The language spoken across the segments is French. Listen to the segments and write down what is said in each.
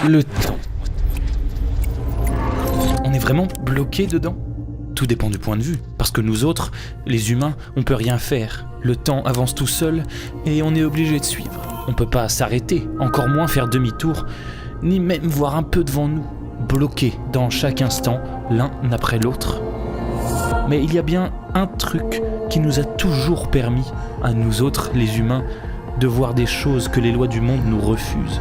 Le temps. On est vraiment bloqué dedans ? Tout dépend du point de vue, parce que nous autres, les humains, on peut rien faire. Le temps avance tout seul et on est obligé de suivre. On peut pas s'arrêter, encore moins faire demi-tour, ni même voir un peu devant nous, bloqués dans chaque instant, l'un après l'autre. Mais il y a bien un truc qui nous a toujours permis, à nous autres, les humains, de voir des choses que les lois du monde nous refusent.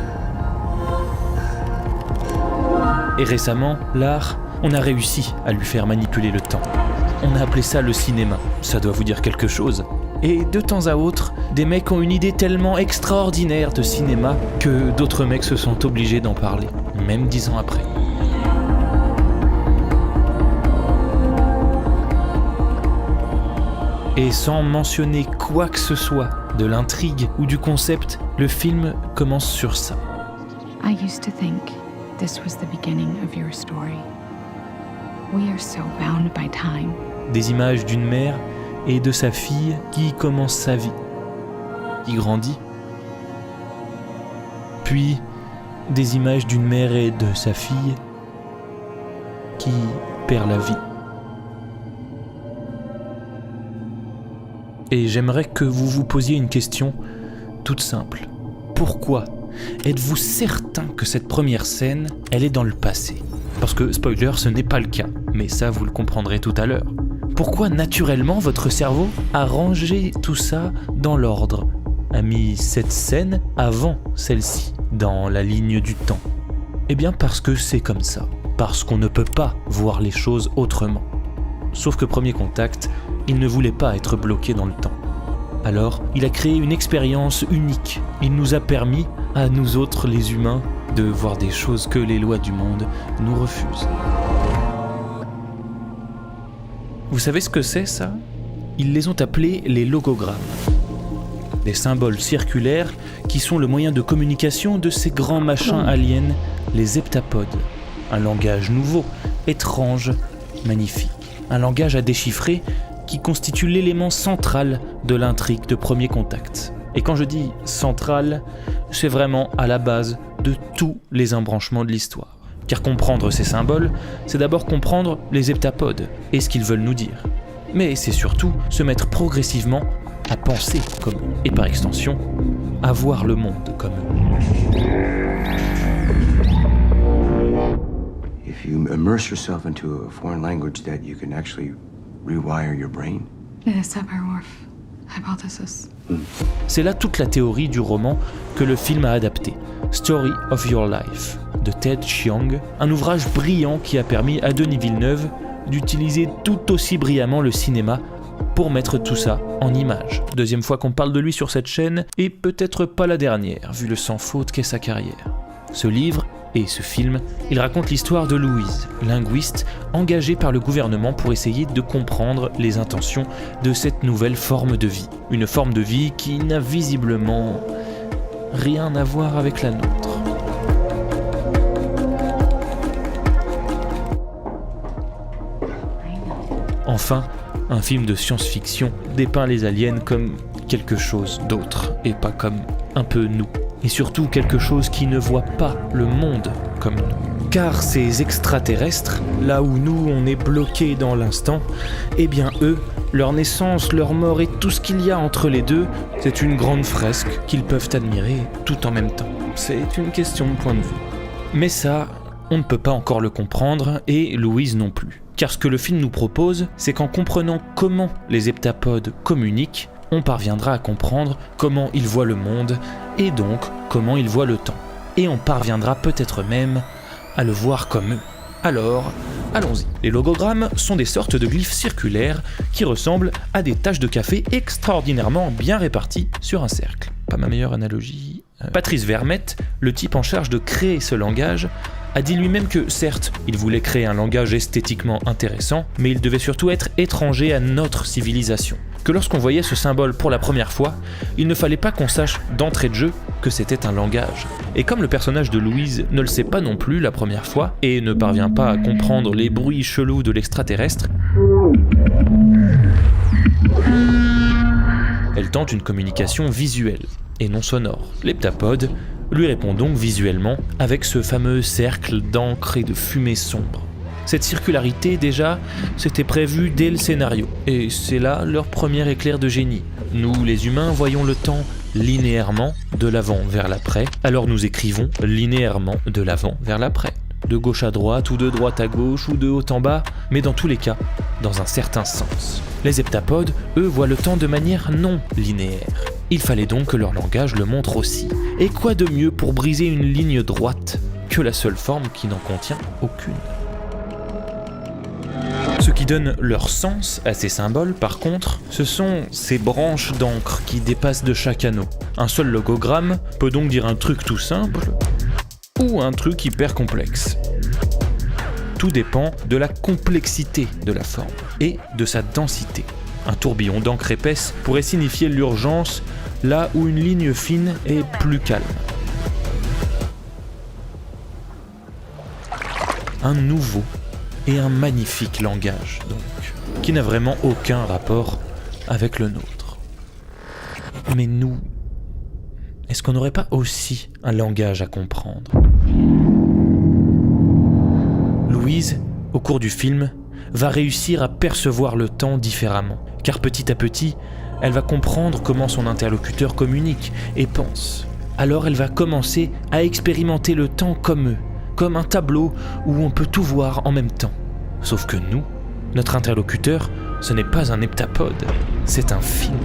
Et récemment, l'art, on a réussi à lui faire manipuler le temps. On a appelé ça le cinéma, ça doit vous dire quelque chose. Et de temps à autre, des mecs ont une idée tellement extraordinaire de cinéma que d'autres mecs se sont obligés d'en parler, même 10 ans après. Et sans mentionner quoi que ce soit de l'intrigue ou du concept, le film commence sur ça. I used to think this was the beginning of your story. We are so bound by time. Des images d'une mère et de sa fille qui commence sa vie, qui grandit. Puis, des images d'une mère et de sa fille qui perd la vie. Et j'aimerais que vous vous posiez une question toute simple. Pourquoi êtes-vous certain que cette première scène, elle est dans le passé ? Parce que, spoiler, ce n'est pas le cas, mais ça vous le comprendrez tout à l'heure. Pourquoi naturellement votre cerveau a rangé tout ça dans l'ordre, a mis cette scène avant celle-ci, dans la ligne du temps ? Eh bien parce que c'est comme ça, parce qu'on ne peut pas voir les choses autrement. Sauf que Premier Contact, il ne voulait pas être bloqué dans le temps. Alors, il a créé une expérience unique. Il nous a permis, à nous autres les humains, de voir des choses que les lois du monde nous refusent. Vous savez ce que c'est, ça ? Ils les ont appelés les logogrammes. Des symboles circulaires qui sont le moyen de communication de ces grands machins aliens, les heptapodes. Un langage nouveau, étrange, magnifique. Un langage à déchiffrer qui constitue l'élément central de l'intrigue de Premier Contact. Et quand je dis central, c'est vraiment à la base de tous les embranchements de l'histoire. Car comprendre ces symboles, c'est d'abord comprendre les heptapodes et ce qu'ils veulent nous dire. Mais c'est surtout se mettre progressivement à penser comme eux, et par extension, à voir le monde comme eux. If you immerse yourself into a foreign language, that you can actually rewire your brain. Hypothesis. C'est là toute la théorie du roman que le film a adapté, Story of Your Life, de Ted Chiang, un ouvrage brillant qui a permis à Denis Villeneuve d'utiliser tout aussi brillamment le cinéma pour mettre tout ça en images. Deuxième fois qu'on parle de lui sur cette chaîne, et peut-être pas la dernière, vu le sans faute qu'est sa carrière. Ce livre et ce film, il raconte l'histoire de Louise, linguiste engagée par le gouvernement pour essayer de comprendre les intentions de cette nouvelle forme de vie. Une forme de vie qui n'a visiblement rien à voir avec la nôtre. Enfin, un film de science-fiction dépeint les aliens comme quelque chose d'autre et pas comme un peu nous. Et surtout quelque chose qui ne voit pas le monde comme nous. Car ces extraterrestres, là où nous on est bloqués dans l'instant, eh bien eux, leur naissance, leur mort et tout ce qu'il y a entre les deux, c'est une grande fresque qu'ils peuvent admirer tout en même temps. C'est une question de point de vue. Mais ça, on ne peut pas encore le comprendre, et Louise non plus. Car ce que le film nous propose, c'est qu'en comprenant comment les heptapodes communiquent, on parviendra à comprendre comment ils voient le monde, et donc comment ils voient le temps. Et on parviendra peut-être même à le voir comme eux. Alors, allons-y. Les logogrammes sont des sortes de glyphes circulaires qui ressemblent à des taches de café extraordinairement bien réparties sur un cercle. Pas ma meilleure analogie. Patrice Vermette, le type en charge de créer ce langage, a dit lui-même que, certes, il voulait créer un langage esthétiquement intéressant, mais il devait surtout être étranger à notre civilisation. Que lorsqu'on voyait ce symbole pour la première fois, il ne fallait pas qu'on sache d'entrée de jeu que c'était un langage. Et comme le personnage de Louise ne le sait pas non plus la première fois, et ne parvient pas à comprendre les bruits chelous de l'extraterrestre, elle tente une communication visuelle, et non sonore. L'heptapode lui répond donc visuellement avec ce fameux cercle d'encre et de fumée sombre. Cette circularité, déjà, c'était prévu dès le scénario, et c'est là leur premier éclair de génie. Nous, les humains, voyons le temps linéairement, de l'avant vers l'après, alors nous écrivons linéairement de l'avant vers l'après. De gauche à droite, ou de droite à gauche, ou de haut en bas, mais dans tous les cas, dans un certain sens. Les heptapodes, eux, voient le temps de manière non linéaire. Il fallait donc que leur langage le montre aussi. Et quoi de mieux pour briser une ligne droite que la seule forme qui n'en contient aucune ? Ce qui donne leur sens à ces symboles, par contre, ce sont ces branches d'encre qui dépassent de chaque anneau. Un seul logogramme peut donc dire un truc tout simple ou un truc hyper complexe. Tout dépend de la complexité de la forme et de sa densité. Un tourbillon d'encre épaisse pourrait signifier l'urgence là où une ligne fine est plus calme. Un nouveau et un magnifique langage, donc, qui n'a vraiment aucun rapport avec le nôtre. Mais nous, est-ce qu'on n'aurait pas aussi un langage à comprendre ? Louise, au cours du film, va réussir à percevoir le temps différemment, car petit à petit, elle va comprendre comment son interlocuteur communique et pense. Alors elle va commencer à expérimenter le temps comme eux, comme un tableau où on peut tout voir en même temps. Sauf que nous, notre interlocuteur, ce n'est pas un heptapode, c'est un film.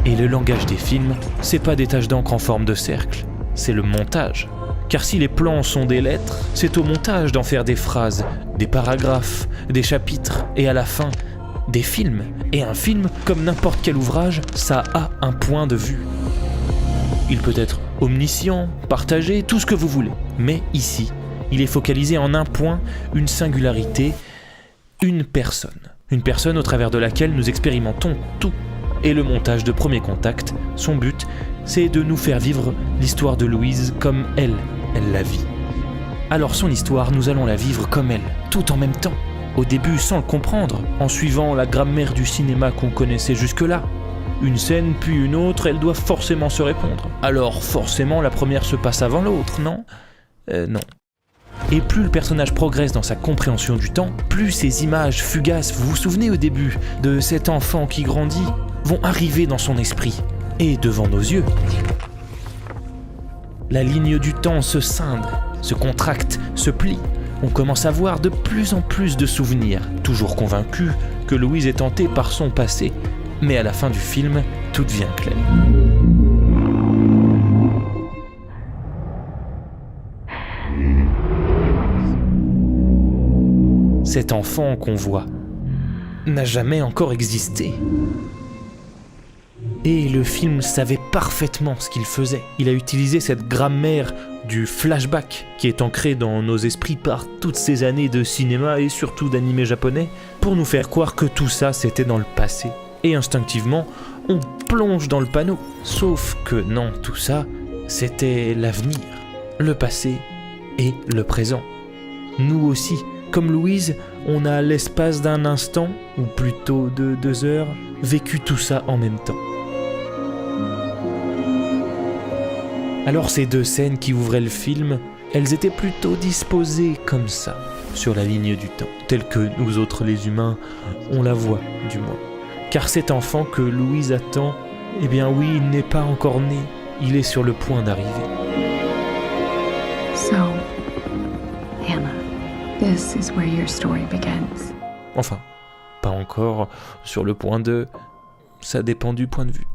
Et le langage des films, c'est pas des taches d'encre en forme de cercle, c'est le montage. Car si les plans sont des lettres, c'est au montage d'en faire des phrases, des paragraphes, des chapitres, et à la fin, des films. Et un film, comme n'importe quel ouvrage, ça a un point de vue. Il peut être omniscient, partagé, tout ce que vous voulez. Mais ici, il est focalisé en un point, une singularité, une personne. Une personne au travers de laquelle nous expérimentons tout. Et le montage de Premier Contact, son but, c'est de nous faire vivre l'histoire de Louise comme elle la vit. Alors son histoire, nous allons la vivre comme elle, tout en même temps. Au début sans le comprendre, en suivant la grammaire du cinéma qu'on connaissait jusque-là. Une scène puis une autre, elles doivent forcément se répondre. Alors forcément la première se passe avant l'autre, non ? Non. Et plus le personnage progresse dans sa compréhension du temps, plus ces images fugaces, vous vous souvenez au début de cet enfant qui grandit, vont arriver dans son esprit et devant nos yeux. La ligne du temps se scinde, se contracte, se plie. On commence à voir de plus en plus de souvenirs, toujours convaincu que Louise est hantée par son passé. Mais à la fin du film, tout devient clair. Cet enfant qu'on voit n'a jamais encore existé. Et le film savait parfaitement ce qu'il faisait. Il a utilisé cette grammaire du flashback qui est ancrée dans nos esprits par toutes ces années de cinéma et surtout d'anime japonais pour nous faire croire que tout ça c'était dans le passé. Et instinctivement, on plonge dans le panneau. Sauf que non, tout ça, c'était l'avenir, le passé et le présent. Nous aussi, comme Louise, on a l'espace d'un instant, ou plutôt de 2 heures, vécu tout ça en même temps. Alors ces 2 scènes qui ouvraient le film, elles étaient plutôt disposées comme ça, sur la ligne du temps, telle que nous autres les humains, on la voit du moins. Car cet enfant que Louise attend, eh bien oui, il n'est pas encore né, il est sur le point d'arriver. So, Hannah, this is where your story begins. Enfin, pas encore sur le point de... Ça dépend du point de vue.